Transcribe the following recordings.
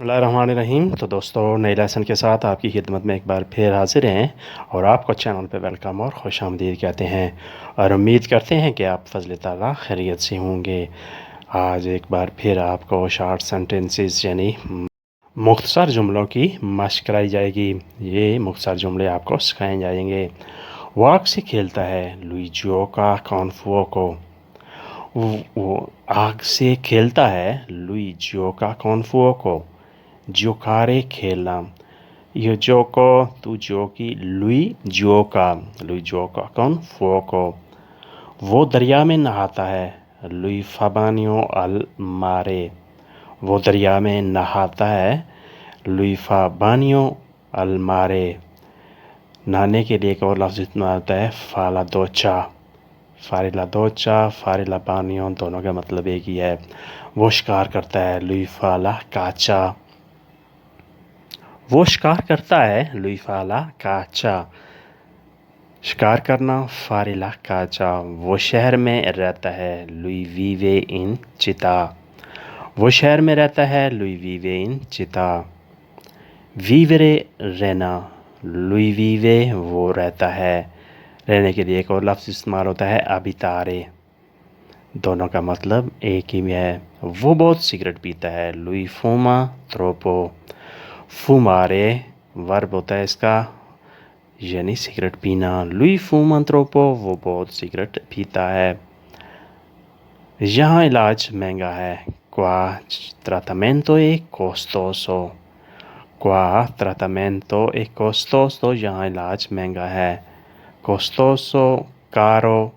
बिस्मिल्लाहिर्रहमानिर्रहीम। तो दोस्तों, नए लेसन के साथ आपकी खिदमत में एक बार फिर हाजिर हैं और आपको चैनल पे वेलकम और खुश आमदीद कहते हैं और उम्मीद करते हैं कि आप फजल ताला खैरियत से होंगे। आज एक बार फिर आपको शॉर्ट सेंटेंसेस यानी मुख्तसर जुमलों की मशक कराई जाएगी। ये मुख्तसर जुमले आपको सिखाए जाएंगे। वो आग से खेलता है लुइजियो का कॉन्फुओ को। वो आग से खेलता है लुइजियो का कॉन्फुओ को। जियोकारे खेलना, ये जोको तू जो की लुई जो का कौन फो को। वो दरिया में नहाता है लुई फाबानियो अल मारे। वो दरिया में नहाता है लुई फाबानियो अल मारे। नहाने के लिए एक और लफ्ज़ इतना आता है फाला दोचा। फारिला बानियो दोनों का मतलब एक ही है। वो शिकार करता है लुई फाला काचा। वो शिकार करता है लुई फाला काचा। शिकार करना फारिला काचा। वो शहर में रहता है लुई वीवे इन चिता। वो शहर में रहता है लुई वीवे इन चिता। वीवरे रहना, लुई वीवे वो रहता है। रहने के लिए एक और लफ्ज़ इस्तेमाल होता है अबितारे। दोनों का मतलब एक ही है। वो बहुत सिगरेट पीता है लुई फूमा त्रोपो। फुमारे वर्ब होता है इसका, यानी सिगरेट पीना। लुई फूमांत्रोपो वो बहुत सिगरेट पीता है। यहाँ इलाज महंगा है क्वा tratamento è costoso। क्वा tratamento è costoso, यहाँ इलाज महंगा है। costoso कारो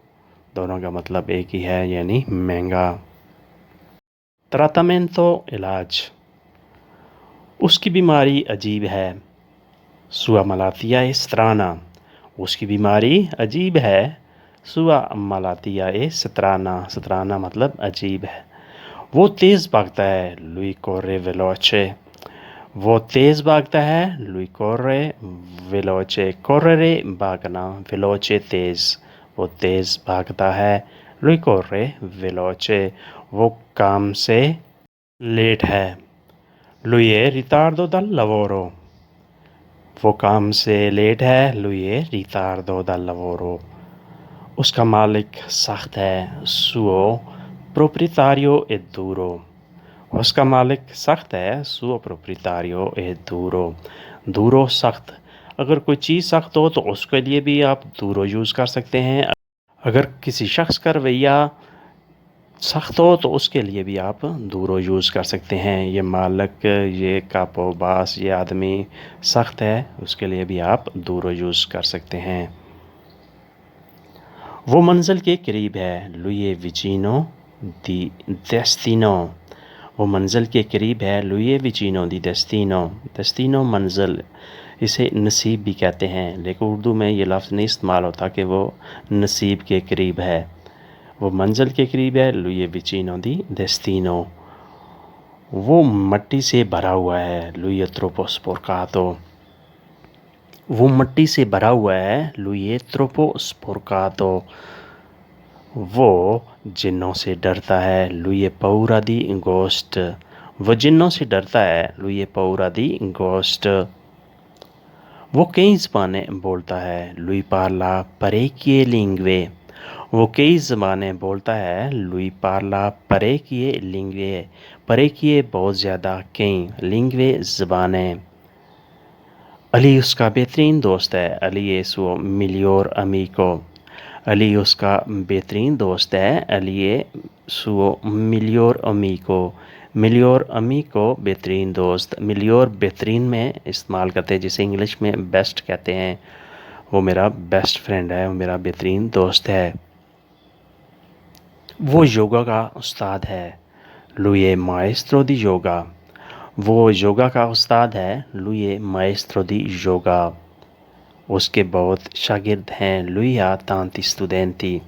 दोनों का मतलब एक ही है, यानी महंगा। tratamento इलाज। उसकी बीमारी अजीब है सुआ मलातिया स्त्राना। उसकी बीमारी अजीब है सुआ मलातिया स्त्राना। स्त्राना मतलब अजीब है। वो तेज़ भागता है लुई कोर्रे वेलोचे। वो तेज़ भागता है लुई कोर्रे वेलोचे। कोर्रे भागना, वेलोचे तेज़। वो तेज़ भागता है लुई कोर्रे वेलोचे। वो काम से लेट है लुई रितार्डो दल लवोरो। वो काम से लेट है लुई रितार्डो दल लवोरो। उसका मालिक सख्त है सुओ प्रोप्रितारियो ए दूरो। उसका मालिक सख्त है सुओ प्रोप्रितारियो ए दूरो। दूरो सख्त, अगर कोई चीज़ सख्त हो तो उसके लिए भी आप दूरो यूज़ कर सकते हैं। अगर किसी शख्स का रवैया सख्त हो तो उसके लिए भी आप दूरो यूज़ कर सकते हैं। ये मालिक, ये कापो बास, ये आदमी सख्त है, उसके लिए भी आप दूरो यूज़ कर सकते हैं। वो मंजिल के करीब है लुई विचिनो दी डेस्टिनो। वो मंजिल के करीब है लुई विचिनो दी डेस्टिनो। डेस्टिनो मंजिल, इसे नसीब भी कहते हैं, लेकिन उर्दू में ये लफ्ज़ नहीं इस्तेमाल होता कि वो नसीब के करीब है। वो मंजिल के करीब है लुई विचिनो दी डेस्टिनो। वो मट्टी से भरा हुआ है लुई ट्रोपो स्पोर्कातो। वो मट्टी से भरा हुआ है लुई ट्रोपो स्पोर्कातो। वो जिन्नों से डरता है लुई पौरा दी गोस्ट। वो जिन्नों से डरता है लुई पौरा दी गोस्ट। वो कई ज़बानें बोलता है लुई पार्ला परेकिए लिंग्वे। वो कई ज़बानें बोलता है लुई पार्ला परेकिए लिंग्वे। परेकिए बहुत ज़्यादा, कई, लिंग्वे ज़बानें। अली उसका बेहतरीन दोस्त है अली ए सुओ मिलियोर अमीको। अली उसका बेहतरीन दोस्त है अली ए सुओ मिलियोर अमीको। मिलियोर अमीको बेहतरीन दोस्त। मिलियोर बेहतरीन में इस्तेमाल करते हैं, जिसे इंग्लिश में बेस्ट कहते हैं। वो मेरा बेस्ट फ्रेंड है, वो मेरा बेहतरीन दोस्त है। वो योगा का उस्ताद है लुई माएस्ट्रो दी योगा। वो योगा का उस्ताद है लुई माएस्ट्रो दी योगा। उसके बहुत शागिर्द हैं लुइया तांती स्टूडेंटी।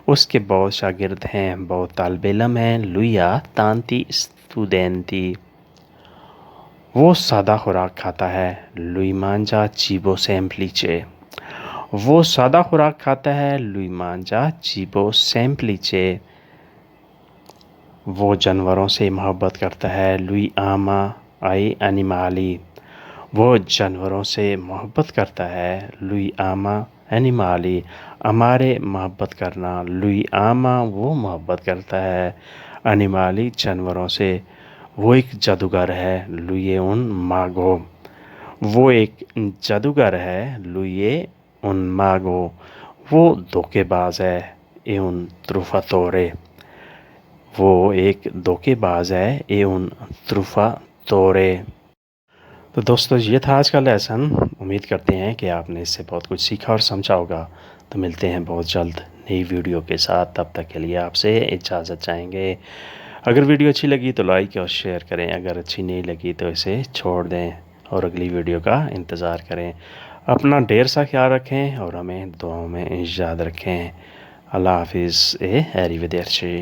उसके बहुत शागिर्द हैं, बहुत तालिबे इल्म हैं लुइया तांती स्टूडेंटी। वो सादा खुराक खाता है लुई मांजा चीबो सेम्प्लीचे। वो सादा खुराक खाता है लुई मांजा चीबो सेम्प्लीचे। वो जानवरों से मोहब्बत करता है लुई आमा ai animali وہ جانوروں سے محبت کرتا ہے lui ama animali amare محبت کرنا lui ama وہ محبت کرتا ہے animali جانوروں سے وہ ایک جادوگر ہے lui è un mago وہ ایک جادوگر ہے lui è un mago وہ دھوکے باز ہے è un truffatore وہ ایک دھوکے باز ہے è un truffatore تو دوستو یہ تھا آج کا لیسن امید کرتے ہیں کہ آپ نے اس سے بہت کچھ سیکھا اور سمجھا ہوگا تو ملتے ہیں بہت جلد نئی ویڈیو کے ساتھ تب تک کے لیے آپ سے اجازت چاہیں گے اگر ویڈیو اچھی لگی تو لائک اور شیئر کریں اگر اچھی نہیں لگی تو اسے چھوڑ دیں اور اگلی ویڈیو کا انتظار کریں اپنا ڈھیر سا خیال رکھیں اور ہمیں دعاؤں میں یاد رکھیں اللہ حافظ arrivederci